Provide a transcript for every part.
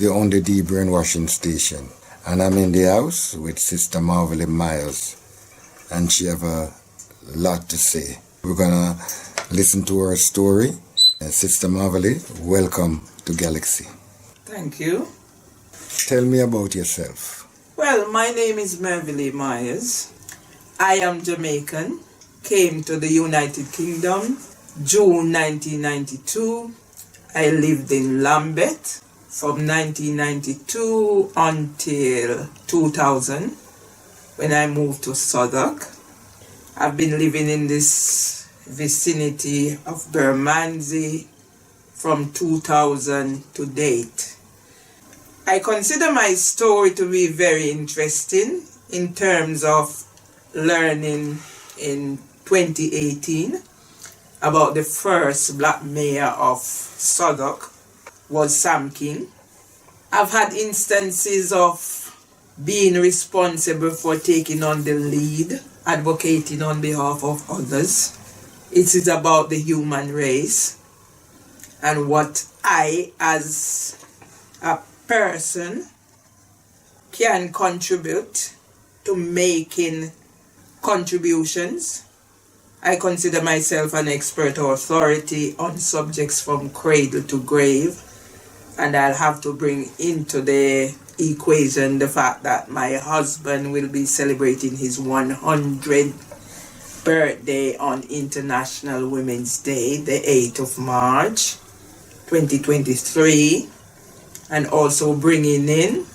The only de-brainwashing station, and I'm in the house with Sister Mervelee Myers, and she have a lot to say. We're gonna listen to her story. Sister Mervelee, welcome to Galaxy. Thank you. Tell me about yourself. Well, my name is Mervelee Myers. I am Jamaican, came to the United Kingdom June 1992. I lived in Lambeth from 1992 until 2000, when I moved to Southwark. I've been living in this vicinity of Bermondsey from 2000 to date. I consider my story to be very interesting in terms of learning in 2018 about the first black mayor of Southwark was Sam King. I've had instances of being responsible for taking on the lead, advocating on behalf of others. It is about the human race and what I, as a person, can contribute to making contributions. I consider myself an expert or authority on subjects from cradle to grave. And I'll have to bring into the equation the fact that my husband will be celebrating his 100th birthday on International Women's Day, the 8th of March, 2023. And also bringing in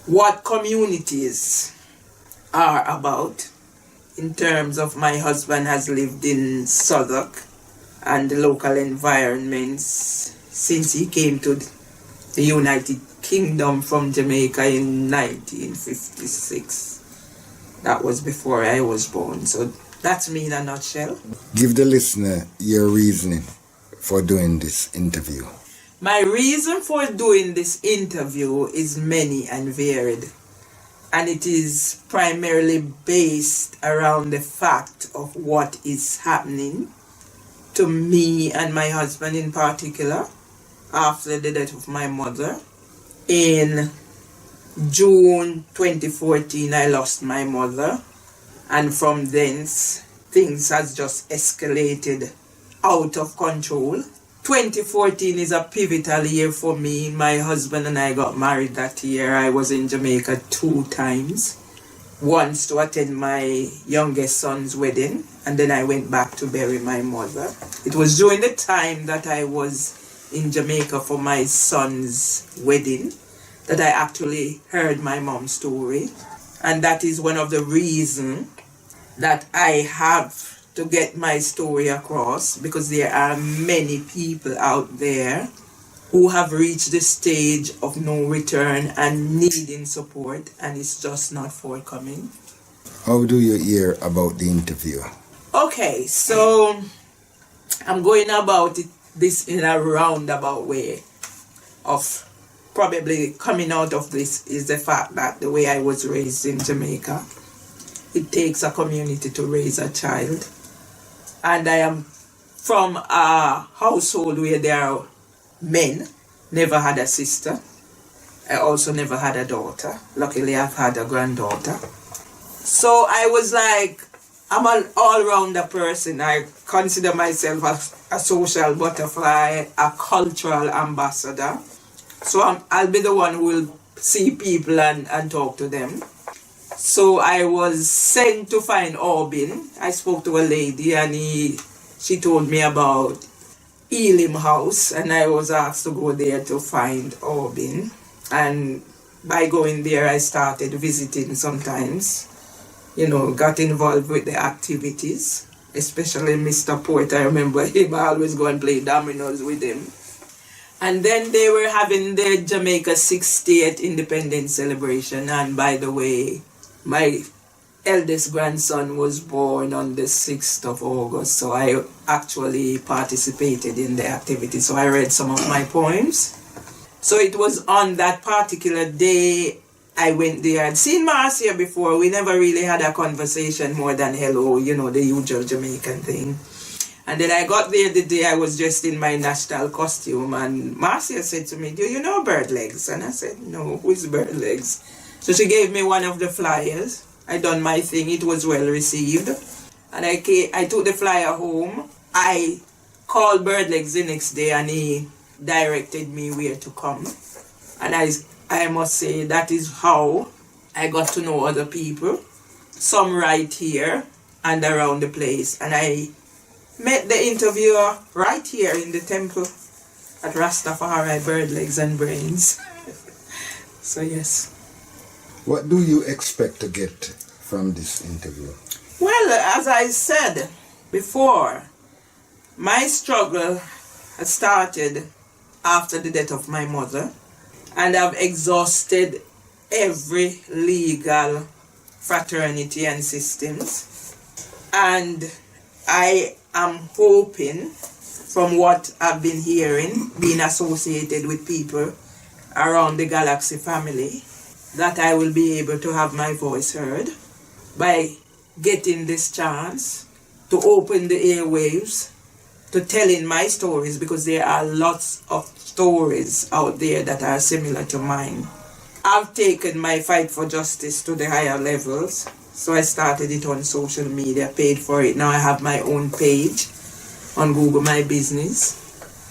what communities are about in terms of my husband has lived in Southwark and the local environments since he came to the United Kingdom from Jamaica in 1956. That was before I was born. So that's me in a nutshell. Give the listener your reasoning for doing this interview. My reason for doing this interview is many and varied. And it is primarily based around the fact of what is happening to me and my husband in particular after the death of my mother. In June 2014, I lost my mother, and from thence, things has just escalated out of control. 2014 is a pivotal year for me. My husband and I got married that year. I was in Jamaica 2 times. Once to attend my youngest son's wedding, and then I went back to bury my mother. It was during the time that I was in Jamaica for my son's wedding that I actually heard my mom's story. And that is one of the reasons that I have to get my story across, because there are many people out there who have reached the stage of no return and needing support, and it's just not forthcoming. How do you hear about the interview? Okay, so I'm going about this in a roundabout way of probably coming out of this is the fact that the way I was raised in Jamaica, it takes a community to raise a child. And I am from a household where there are men, never had a sister. I also never had a daughter. Luckily, I've had a granddaughter. So I was like, I'm an all-rounder person. I consider myself a social butterfly, a cultural ambassador. So I'll be the one who will see people and talk to them. So I was sent to find Orbin. I spoke to a lady and she told me about Elim House, and I was asked to go there to find Orbin. And by going there, I started visiting sometimes. You know, got involved with the activities, especially Mr. Port. I remember him, I always go and play dominoes with him. And then they were having the Jamaica 60th Independence celebration. And by the way, My eldest grandson was born on the 6th of August, so I actually participated in the activity. So I read some of my poems. So it was on that particular day I went there. I'd seen Marcia before. We never really had a conversation more than hello, you know, the usual Jamaican thing. And then I got there the day I was dressed in my national costume, and Marcia said to me, "Do you know Bird Legs?" And I said, "No, who is Bird Legs?" So she gave me one of the flyers. I done my thing. It was well received. And I took the flyer home. I called Bird Legs the next day, and he directed me where to come. And I must say that is how I got to know other people. Some right here and around the place. And I met the interviewer right here in the temple at Rastafari, Bird Legs and Brains. So yes. What do you expect to get from this interview? Well, as I said before, my struggle has started after the death of my mother, and I've exhausted every legal fraternity and systems. And I am hoping, from what I've been hearing, being associated with people around the Galaxy family, that I will be able to have my voice heard by getting this chance to open the airwaves to telling my stories, because there are lots of stories out there that are similar to mine. I've taken my fight for justice to the higher levels. So I started it on social media, paid for it. Now I have my own page on Google My Business.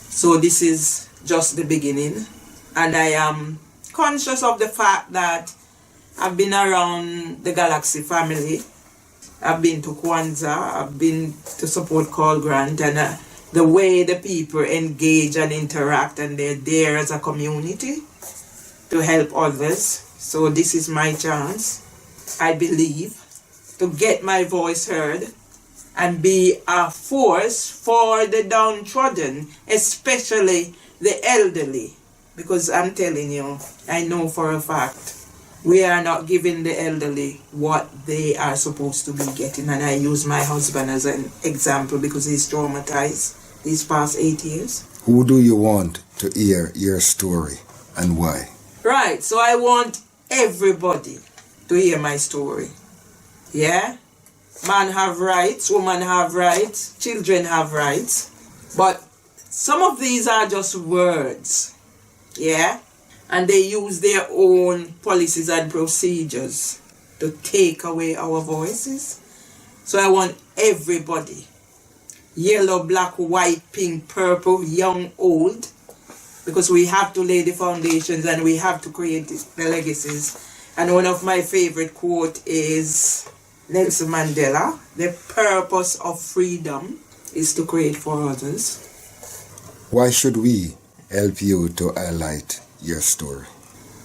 So this is just the beginning. And I am conscious of the fact that I've been around the Galaxy family. I've been to Kwanzaa, I've been to support Call Grant, and the way the people engage and interact, and they're there as a community to help others. So this is my chance, I believe, to get my voice heard and be a force for the downtrodden, especially the elderly. Because I'm telling you, I know for a fact, we are not giving the elderly what they are supposed to be getting. And I use my husband as an example because he's traumatized these past 8 years. Who do you want to hear your story and why? Right, so I want everybody to hear my story. Yeah? Man have rights, woman have rights, children have rights. But some of these are just words. Yeah? And they use their own policies and procedures to take away our voices. So I want everybody, yellow, black, white, pink, purple, young, old, because we have to lay the foundations and we have to create the legacies. And one of my favorite quotes is Nelson Mandela: "The purpose of freedom is to create for others." Why should we help you to highlight your story?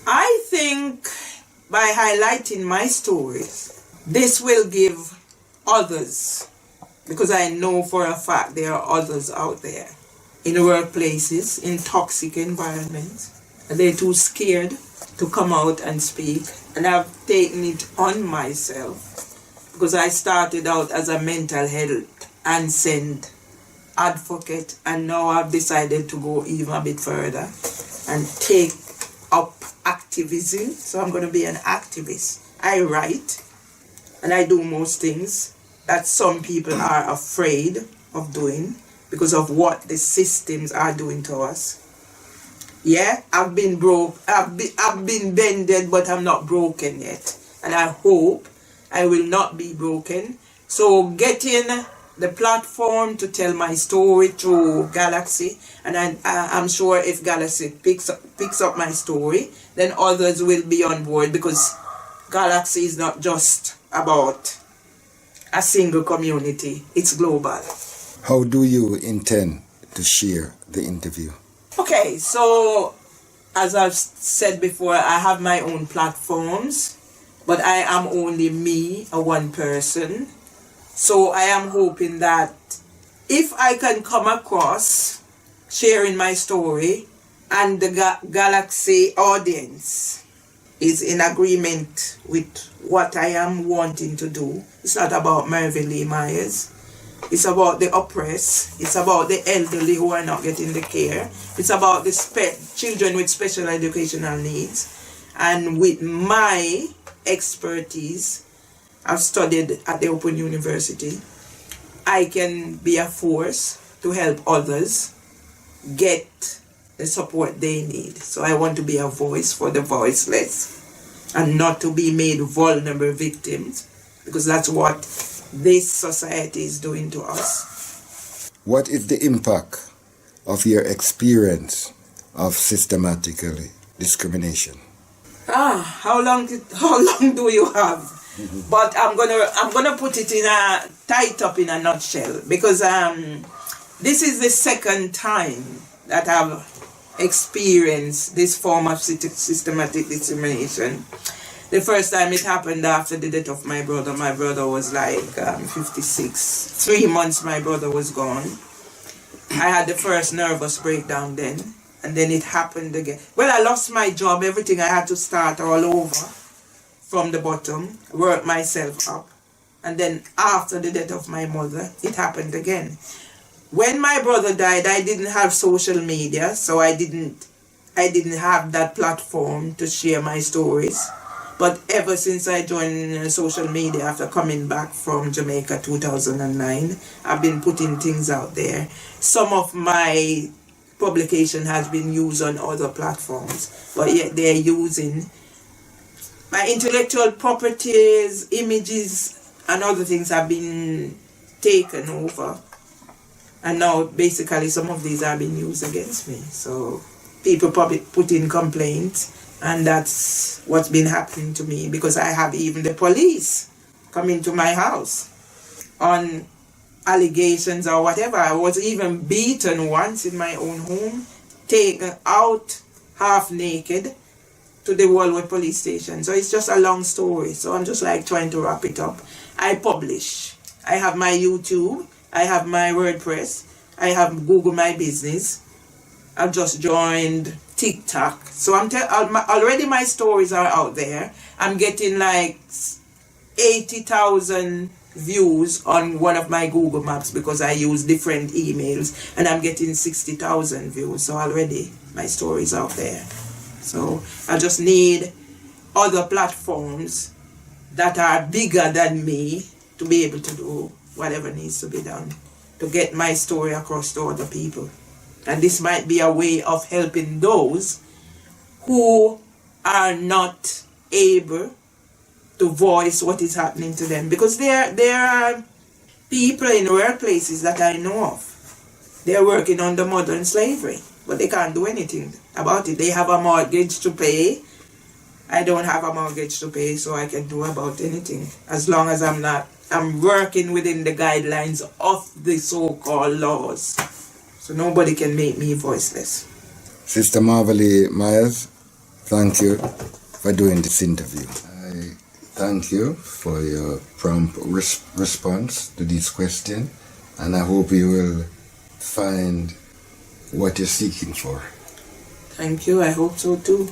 I think by highlighting my stories, this will give others, because I know for a fact there are others out there in workplaces, in toxic environments, and they're too scared to come out and speak. And I've taken it on myself, because I started out as a mental health and SEND advocate, and now I've decided to go even a bit further and take up activism. So I'm going to be an activist. I write and I do most things that some people are afraid of doing because of what the systems are doing to us. Yeah, I've been broke, I've been bended, but I'm not broken yet. And I hope I will not be broken. So getting the platform to tell my story through Galaxy, and I'm sure if Galaxy picks up my story, then others will be on board, because Galaxy is not just about a single community, it's global. How do you intend to share the interview? Okay, so as I've said before, I have my own platforms, but I am only me, a one person. So I am hoping that if I can come across sharing my story and the Galaxy audience is in agreement with what I am wanting to do. It's not about Mervelee Myers. It's about the oppressed. It's about the elderly who are not getting the care. It's about the children with special educational needs. And with my expertise, I've studied at the Open University, I can be a force to help others get the support they need. So I want to be a voice for the voiceless and not to be made vulnerable victims, because that's what this society is doing to us. What is the impact of your experience of systematically discrimination? How long do you have? But I'm gonna put it in tied up in a nutshell, because this is the second time that I've experienced this form of systematic discrimination. The first time it happened after the death of my brother. My brother was like 56. 3 months my brother was gone. I had the first nervous breakdown then, and then it happened again. Well, I lost my job, everything. I had to start all over from the bottom, work myself up. And then after the death of my mother, it happened again. When my brother died, I didn't have social media, so I didn't have that platform to share my stories. But ever since I joined social media after coming back from Jamaica 2009, I've been putting things out there. Some of my publication has been used on other platforms, but yet they're using my intellectual properties, images, and other things have been taken over. And now basically some of these are being used against me. So people probably put in complaints, and that's what's been happening to me, because I have even the police coming to my house on allegations or whatever. I was even beaten once in my own home, taken out half naked to the Wallwood police station. So it's just a long story. So I'm just like trying to wrap it up. I publish. I have my YouTube. I have my WordPress. I have Google My Business. I've just joined TikTok. So already my stories are out there. I'm getting like 80,000 views on one of my Google Maps because I use different emails, and I'm getting 60,000 views. So already my stories out there. So I just need other platforms that are bigger than me to be able to do whatever needs to be done to get my story across to other people. And this might be a way of helping those who are not able to voice what is happening to them. Because there are people in workplaces that I know of. They're working under modern slavery, but they can't do anything about it. They have a mortgage to pay. I don't have a mortgage to pay, so I can do about anything. As long as I'm working within the guidelines of the so-called laws. So nobody can make me voiceless. Sister Mervelee Myers, thank you for doing this interview. I thank you for your prompt response to this question, and I hope you will find what you're seeking for. Thank you, I hope so too.